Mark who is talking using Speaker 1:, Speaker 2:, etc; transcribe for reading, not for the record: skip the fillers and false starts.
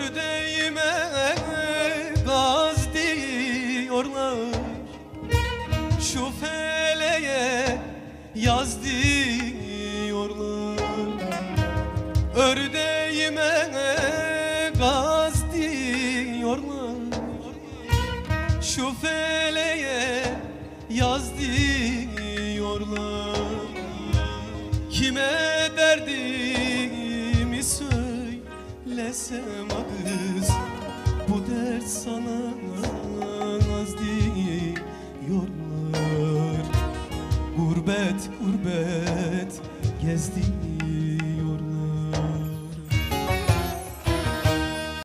Speaker 1: Ördeğime gaz diyorlar, şu feleğe yaz diyorlar. Ördeğime gaz diyorlar, şu feleğe yaz diyorlar. Kime derdimi söylesem kız, bu dert sana az diyorlar. Gurbet gurbet gezdim